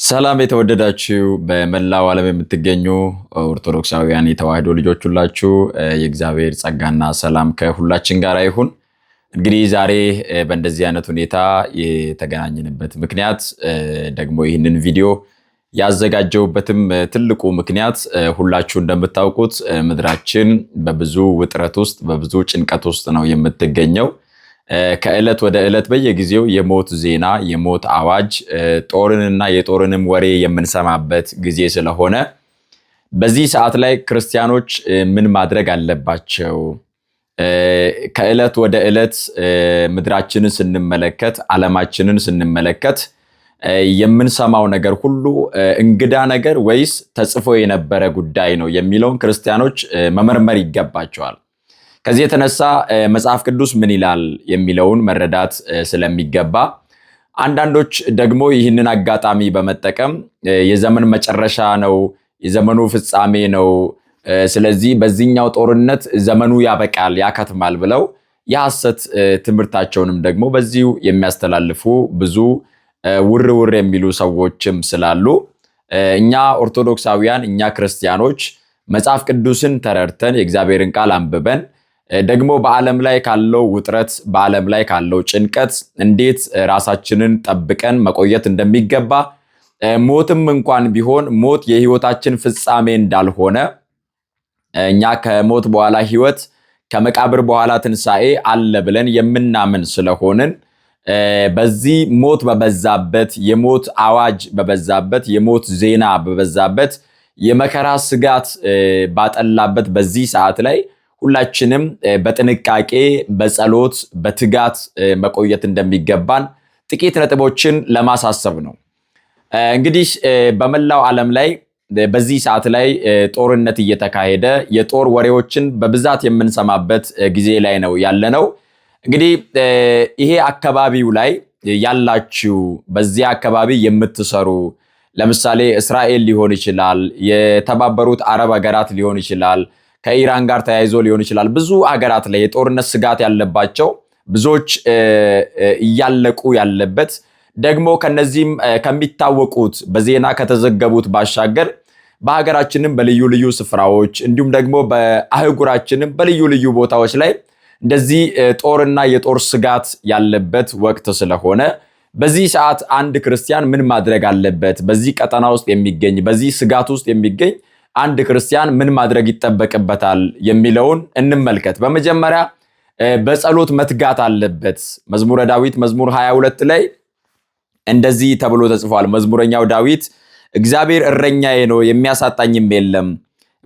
ሰላም የተወደዳችሁ በመላው ዓለም የምትገኙ ኦርቶዶክሳውያን የተዋህዶ ልጆች ሁላችሁ የእግዚአብሔር ጸጋና ሰላም ከሁላችን ጋር ይሁን። እንግዲህ ዛሬ በእንደዚህ አይነት ሁኔታ የተገናኘንበት ምክንያት ደግሞ ይህንን ቪዲዮ ያዘጋጀውበትም ትልቁ ምክንያት ሁላችሁ እንደምታውቁት ምድራችን በብዙ ውጥረት ውስጥ በብዙ ጭንቀት ውስጥ ነው የምትገኘው። ከዕለት ወደ ዕለት በየጊዜው የሞት ዜና የሞት አዋጅ ጦርንና የጦርንም ወሬ የምንሰማበት ጊዜ ስለሆነ በዚህ ሰዓት ላይ ክርስቲያኖች ምን ማድረግ አለባቸው? ከዕለት ወደ ዕለት ምድራችንን ስንመለከት ዓለማችንን ስንመለከት የምንሰማው ነገር ሁሉ እንግዳ ነገር ወይስ ተጽፎ የነበረ ጉዳይ ነው የሚለውን ክርስቲያኖች መመርመር ይገባቸዋል። ከዚህ የተነሳ መጽሐፍ ቅዱስ ምን ይላል የሚለውን መረዳት ስለሚገባ አንዳንዶች ደግሞ ይህንን አጋጣሚ በመጠቀም የዘመን መጨረሻ ነው፣ የዘመኑ ፍጻሜ ነው፣ ስለዚህ በዚህኛው ጦርነት ዘመኑ ያበቃል ያከትማል ብለው የሐሰት ትምህርታቸውንም ደግሞ በዚሁ የሚያስተላልፉ ብዙ ውር የሚሉ ሰዎችም ስላሉ እኛ ኦርቶዶክሳውያን እኛ ክርስቲያኖች መጽሐፍ ቅዱስን ተረድተን የእግዚአብሔርን ቃል አንብበን ደግሞ በዓለም ላይ ካለው ውጥረት በዓለም ላይ ካለው ጭንቀት እንዴት ራሳችንን ጠብቀን መቆየት እንደሚገባ ሞትም እንኳን ቢሆን ሞት የህይወታችን ፍጻሜ እንዳልሆነ እኛ ከሞት በኋላ ህይወት ከመቃብር በኋላ ትንሣኤ አለ ብለን የምናምን ስለሆንን በዚህ ሞት በበዛበት የሞት አዋጅ በበዛበት የሞት ዜና በበዛበት የመከራ ስጋት ባጠላበት በዚህ ሰዓት ላይ ሁላችንም በጥንቃቄ በጸሎት በትጋት መቆየት እንደሚገባን ጥቂት ነጥቦችን ለማሳሰብ ነው። እንግዲህ በመላው ዓለም ላይ በዚህ ሰዓት ላይ ጦርነት እየተካሄደ የጦር ወሬዎችን በብዛት የምንሰማበት ጊዜ ላይ ነው ያለነው። እንግዲህ ይሄ አካባቢው ላይ ያላችሁ በዚህ አካባቢ የምትሰሩ ለምሳሌ እስራኤል ሊሆን ይችላል፣ የተባበሩት አረብ ሀገራት ሊሆን ይችላል፣ ከኢራን ጋር ተያይዞ ሊሆን ይችላል። ብዙ ሀገራት ላይ የጦርነት ስጋት ያለባቸው ብዙዎች እያለቁ ያለበት ደግሞ ከነዚህም ከሚታወቁት በዜና ከተዘገቡት ባሻገር በሀገራችንም በልዩ ልዩ ስፍራዎች እንዲሁም ደግሞ በአህጉራችንም በልዩ ልዩ ቦታዎች ላይ እንደዚህ ጦርና የጦር ስጋት ያለበት ወቅት ስለሆነ በዚህ ሰዓት አንድ ክርስቲያን ምን ማድረግ አለበት? በዚህ ቀጠና ውስጥ የሚገኝ በዚህ ስጋት ውስጥ የሚገኝ አንድ ክርስቲያን ምን ማድረግ ይጠበቅበታል የሚለውን እንመልከት። በመጀመሪያ በጸሎት መትጋት አለበት። መዝሙረ ዳዊት መዝሙር 22 ላይ እንደዚህ ተብሎ ተጽፏል። መዝሙረኛው ዳዊት እግዚአብሔር እረኛዬ ነው የሚያሳጣኝም የለም፣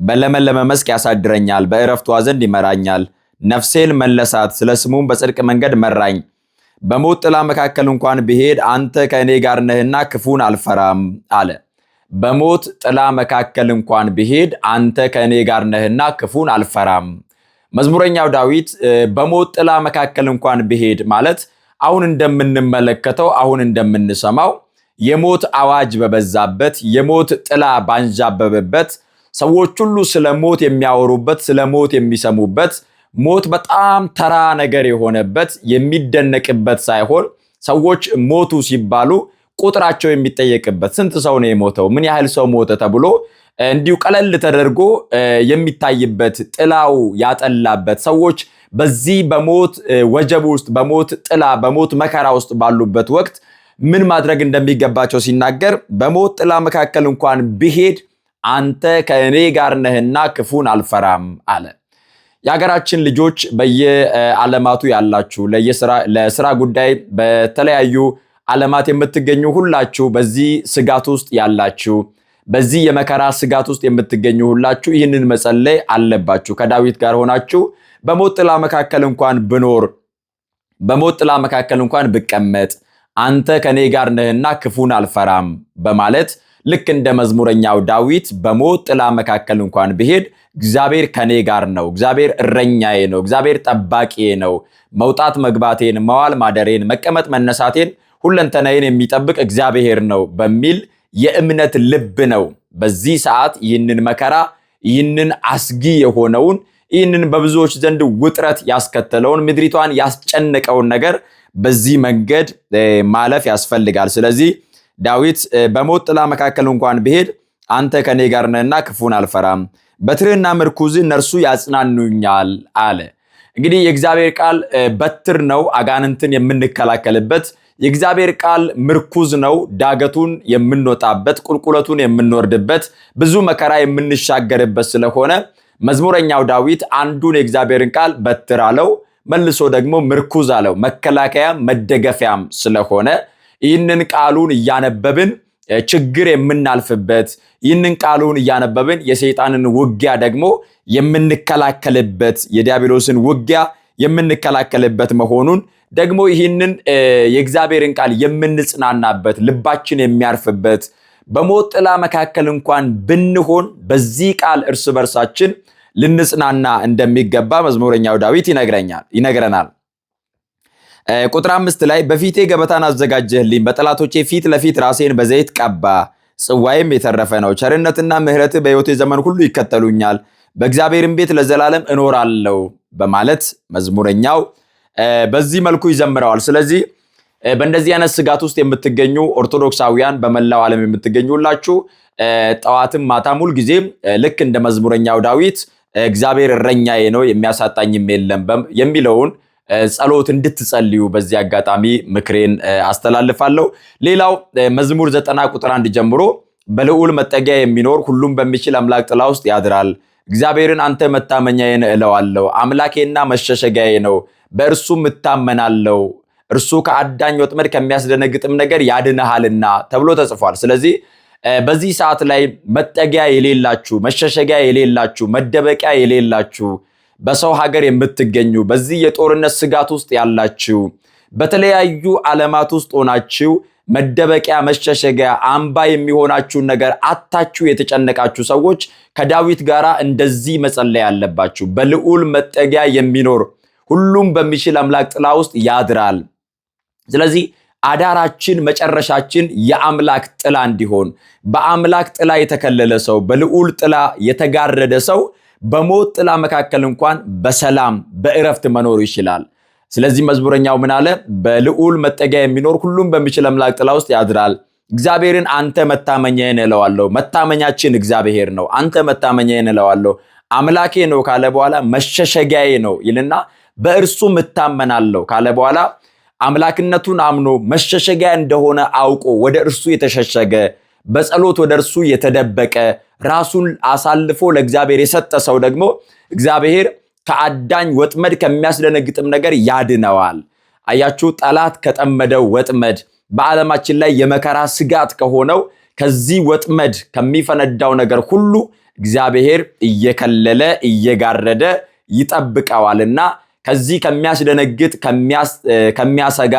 በለመለመ መስክ ያሳድረኛል፣ በዕረፍቷ ዘንድ ይመራኛል። ነፍሴን መለሳት፣ ስለ ስሙም በጽድቅ መንገድ መራኝ። በሞት ጥላ መካከል እንኳን ብሄድ አንተ ከእኔ ጋር ነህና ክፉን አልፈራም አለ። በሞት ጥላ መካከል እንኳን ብሄድ አንተ ከእኔ ጋር ነህና ክፉን አልፈራም። መዝሙረኛው ዳዊት በሞት ጥላ መካከል እንኳን ብሄድ ማለት አሁን እንደምንመለከተው አሁን እንደምንሰማው የሞት አዋጅ በበዛበት የሞት ጥላ ባንዣበበበት ሰዎች ሁሉ ስለ ሞት የሚያወሩበት ስለ ሞት የሚሰሙበት ሞት በጣም ተራ ነገር የሆነበት የሚደነቅበት ሳይሆን ሰዎች ሞቱ ሲባሉ ቁጥራቸው የሚጠየቅበት ስንት ሰው ነው የሞተው ምን ያህል ሰው ሞተ ተብሎ እንዲሁ ቀለል ተደርጎ የሚታይበት ጥላው ያጠላበት ሰዎች በዚህ በሞት ወጀብ ውስጥ በሞት ጥላ በሞት መከራ ውስጥ ባሉበት ወቅት ምን ማድረግ እንደሚገባቸው ሲናገር በሞት ጥላ መካከል እንኳን ብሄድ አንተ ከእኔ ጋር ነህና ክፉን አልፈራም አለ። የሀገራችን ልጆች በየዓለማቱ ያላችሁ ለስራ ጉዳይ በተለያዩ ዓለማት የምትገኙ ሁላችሁ በዚህ ስጋት ውስጥ ያላችሁ በዚህ የመከራ ስጋት ውስጥ የምትገኙ ሁላችሁ ይህንን መጸለይ አለባችሁ። ከዳዊት ጋር ሆናችሁ በሞት ጥላ መካከል እንኳን ብኖር በሞት ጥላ መካከል እንኳን ብቀመጥ አንተ ከኔ ጋር ነህና ክፉን አልፈራም በማለት ልክ እንደ መዝሙረኛው ዳዊት በሞት ጥላ መካከል እንኳን ብሄድ እግዚአብሔር ከኔ ጋር ነው፣ እግዚአብሔር እረኛዬ ነው፣ እግዚአብሔር ጠባቂዬ ነው፣ መውጣት መግባቴን መዋል ማደሬን መቀመጥ መነሳቴን ሁለንተናዬን የሚጠብቅ እግዚአብሔር ነው በሚል የእምነት ልብ ነው በዚህ ሰዓት ይህንን መከራ ይህንን አስጊ የሆነውን ይህንን በብዙዎች ዘንድ ውጥረት ያስከተለውን ምድሪቷን ያስጨነቀውን ነገር በዚህ መንገድ ማለፍ ያስፈልጋል። ስለዚህ ዳዊት በሞት ጥላ መካከል እንኳን ብሄድ አንተ ከኔ ጋር ነህና ክፉን አልፈራም፣ በትርህና ምርኩዝ እነርሱ ያጽናኑኛል አለ። እንግዲህ የእግዚአብሔር ቃል በትር ነው፣ አጋንንትን የምንከላከልበት። የእግዚአብሔር ቃል ምርኩዝ ነው፣ ዳገቱን የምንወጣበት፣ ቁልቁለቱን የምንወርድበት፣ ብዙ መከራ የምንሻገርበት ስለሆነ መዝሙረኛው ዳዊት አንዱን የእግዚአብሔርን ቃል በትር አለው፣ መልሶ ደግሞ ምርኩዝ አለው። መከላከያ መደገፊያም ስለሆነ ይህንን ቃሉን እያነበብን ችግር የምናልፍበት፣ ይህንን ቃሉን እያነበብን የሰይጣንን ውጊያ ደግሞ የምንከላከልበት፣ የዲያብሎስን ውጊያ የምንከላከልበት መሆኑን ደግሞ ይህንን የእግዚአብሔርን ቃል የምንጽናናበት፣ ልባችን የሚያርፍበት፣ በሞት ጥላ መካከል እንኳን ብንሆን በዚህ ቃል እርስ በርሳችን ልንጽናና እንደሚገባ መዝሙረኛው ዳዊት ይነግረናል። ቁጥር 5 ላይ በፊቴ ገበታን አዘጋጀህልኝ፣ በጠላቶቼ ፊት ለፊት ራሴን በዘይት ቀባ፣ ጽዋዬም የተረፈ ነው። ቸርነትና ምሕረትህ በሕይወቴ ዘመን ሁሉ ይከተሉኛል፣ በእግዚአብሔርም ቤት ለዘላለም እኖራለሁ በማለት መዝሙረኛው በዚህ መልኩ ይዘምረዋል። ስለዚህ በእንደዚህ አይነት ስጋት ውስጥ የምትገኙ ኦርቶዶክሳውያን በመላው ዓለም የምትገኙላችሁ ጠዋትም ማታም ሁል ጊዜ ልክ እንደ መዝሙረኛው ዳዊት እግዚአብሔር እረኛዬ ነው የሚያሳጣኝም የለም የሚለውን ጸሎት እንድትጸልዩ በዚህ አጋጣሚ ምክሬን አስተላልፋለሁ። ሌላው መዝሙር 90 ቁጥር 1 ጀምሮ በልዑል መጠጊያ የሚኖር ሁሉም በሚችል አምላክ ጥላ ውስጥ ያድራል፣ እግዚአብሔርን አንተ መታመኛዬ ነህ እለዋለሁ፣ አምላኬና መሸሸጊያዬ ነው፣ በእርሱም እታመናለሁ፣ እርሱ ከአዳኝ ወጥመድ ከሚያስደነግጥም ነገር ያድንሃልና ተብሎ ተጽፏል። ስለዚህ በዚህ ሰዓት ላይ መጠጊያ የሌላችሁ፣ መሸሸጊያ የሌላችሁ፣ መደበቂያ የሌላችሁ በሰው ሀገር የምትገኙ፣ በዚህ የጦርነት ስጋት ውስጥ ያላችሁ፣ በተለያዩ ዓለማት ውስጥ ሆናችሁ መደበቂያ መሸሸጊያ አምባ የሚሆናችሁን ነገር አታችሁ የተጨነቃችሁ ሰዎች ከዳዊት ጋር እንደዚህ መጸለይ አለባችሁ። በልዑል መጠጊያ የሚኖር ሁሉም በሚችል አምላክ ጥላ ውስጥ ያድራል። ስለዚህ አዳራችን መጨረሻችን የአምላክ ጥላ እንዲሆን፣ በአምላክ ጥላ የተከለለ ሰው፣ በልዑል ጥላ የተጋረደ ሰው በሞት ጥላ መካከል እንኳን በሰላም በእረፍት መኖር ይችላል። ስለዚህ መዝሙረኛው ምን አለ? በልዑል መጠጊያ የሚኖር ሁሉም በሚችል አምላክ ጥላ ውስጥ ያድራል፣ እግዚአብሔርን አንተ መታመኛዬ ነህ እለዋለሁ። መታመኛችን እግዚአብሔር ነው። አንተ መታመኛዬ ነህ እለዋለሁ፣ አምላኬ ነው ካለ በኋላ መሸሸጊያዬ ነው ይልና በእርሱም እታመናለሁ ካለ በኋላ አምላክነቱን አምኖ መሸሸጊያ እንደሆነ አውቆ ወደ እርሱ የተሸሸገ፣ በጸሎት ወደ እርሱ የተደበቀ፣ ራሱን አሳልፎ ለእግዚአብሔር የሰጠ ሰው ደግሞ እግዚአብሔር ከአዳኝ ወጥመድ ከሚያስደነግጥም ነገር ያድነዋል። አያችሁ፣ ጠላት ከጠመደው ወጥመድ፣ በዓለማችን ላይ የመከራ ስጋት ከሆነው ከዚህ ወጥመድ ከሚፈነዳው ነገር ሁሉ እግዚአብሔር እየከለለ እየጋረደ ይጠብቀዋልና ከዚህ ከሚያስደነግጥ ከሚያሰጋ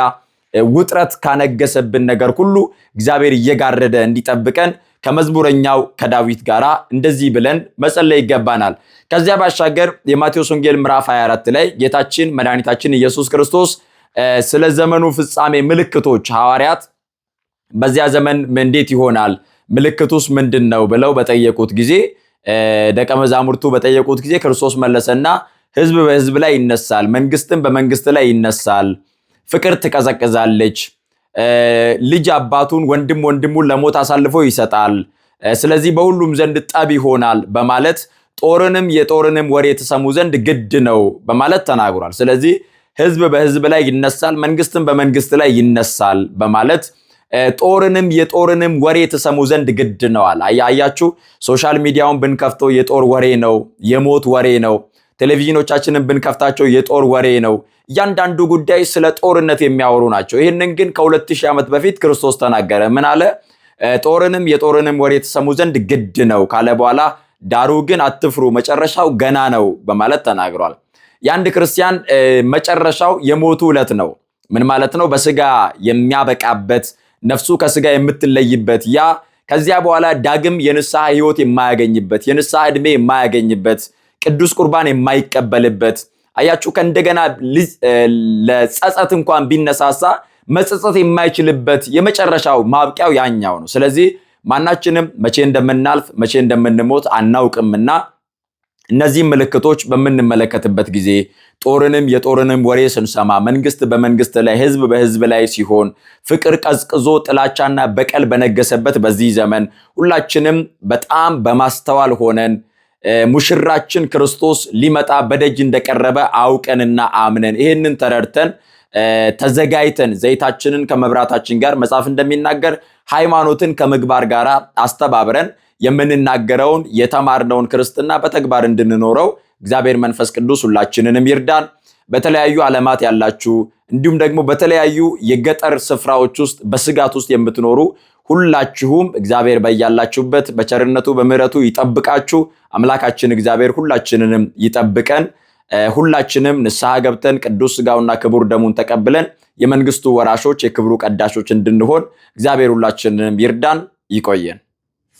ውጥረት ካነገሰብን ነገር ሁሉ እግዚአብሔር እየጋረደ እንዲጠብቀን ከመዝሙረኛው ከዳዊት ጋር እንደዚህ ብለን መጸለይ ይገባናል። ከዚያ ባሻገር የማቴዎስ ወንጌል ምዕራፍ 24 ላይ ጌታችን መድኃኒታችን ኢየሱስ ክርስቶስ ስለ ዘመኑ ፍጻሜ ምልክቶች ሐዋርያት በዚያ ዘመን እንዴት ይሆናል፣ ምልክቱስ ምንድነው ብለው በጠየቁት ጊዜ ደቀ መዛሙርቱ በጠየቁት ጊዜ ክርስቶስ መለሰና ሕዝብ በሕዝብ ላይ ይነሳል፣ መንግስትም በመንግስት ላይ ይነሳል፣ ፍቅር ትቀዘቅዛለች፣ ልጅ አባቱን ወንድም ወንድሙን ለሞት አሳልፎ ይሰጣል፣ ስለዚህ በሁሉም ዘንድ ጠብ ይሆናል በማለት ጦርንም የጦርንም ወሬ ተሰሙ ዘንድ ግድ ነው በማለት ተናግሯል። ስለዚህ ሕዝብ በሕዝብ ላይ ይነሳል፣ መንግስትም በመንግስት ላይ ይነሳል በማለት ጦርንም የጦርንም ወሬ ተሰሙ ዘንድ ግድ ነዋል። አያችሁ፣ ሶሻል ሚዲያውን ብንከፍተው የጦር ወሬ ነው፣ የሞት ወሬ ነው። ቴሌቪዥኖቻችንን ብንከፍታቸው የጦር ወሬ ነው። እያንዳንዱ ጉዳይ ስለ ጦርነት የሚያወሩ ናቸው። ይህንን ግን ከ2000 ዓመት በፊት ክርስቶስ ተናገረ። ምን አለ? ጦርንም የጦርንም ወሬ ተሰሙ ዘንድ ግድ ነው ካለ በኋላ ዳሩ ግን አትፍሩ፣ መጨረሻው ገና ነው በማለት ተናግሯል። የአንድ ክርስቲያን መጨረሻው የሞቱ ዕለት ነው። ምን ማለት ነው? በስጋ የሚያበቃበት፣ ነፍሱ ከስጋ የምትለይበት፣ ያ ከዚያ በኋላ ዳግም የንስሐ ህይወት የማያገኝበት፣ የንስሐ ዕድሜ የማያገኝበት፣ ቅዱስ ቁርባን የማይቀበልበት፣ አያችሁ ከእንደገና ለጸጸት እንኳን ቢነሳሳ መጸጸት የማይችልበት የመጨረሻው ማብቂያው ያኛው ነው። ስለዚህ ማናችንም መቼ እንደምናልፍ መቼ እንደምንሞት አናውቅምና እነዚህ ምልክቶች በምንመለከትበት ጊዜ ጦርንም የጦርንም ወሬ ስንሰማ መንግስት በመንግስት ላይ ህዝብ በህዝብ ላይ ሲሆን ፍቅር ቀዝቅዞ ጥላቻና በቀል በነገሰበት በዚህ ዘመን ሁላችንም በጣም በማስተዋል ሆነን ሙሽራችን ክርስቶስ ሊመጣ በደጅ እንደቀረበ አውቀንና አምነን ይህንን ተረድተን ተዘጋጅተን ዘይታችንን ከመብራታችን ጋር መጽሐፍ እንደሚናገር ሃይማኖትን ከምግባር ጋር አስተባብረን የምንናገረውን የተማርነውን ክርስትና በተግባር እንድንኖረው እግዚአብሔር መንፈስ ቅዱስ ሁላችንንም ይርዳን። በተለያዩ ዓለማት ያላችሁ እንዲሁም ደግሞ በተለያዩ የገጠር ስፍራዎች ውስጥ በስጋት ውስጥ የምትኖሩ ሁላችሁም እግዚአብሔር በያላችሁበት በቸርነቱ በምህረቱ ይጠብቃችሁ። አምላካችን እግዚአብሔር ሁላችንንም ይጠብቀን። ሁላችንም ንስሐ ገብተን ቅዱስ ሥጋውና ክቡር ደሙን ተቀብለን የመንግስቱ ወራሾች የክብሩ ቀዳሾች እንድንሆን እግዚአብሔር ሁላችንንም ይርዳን። ይቆየን።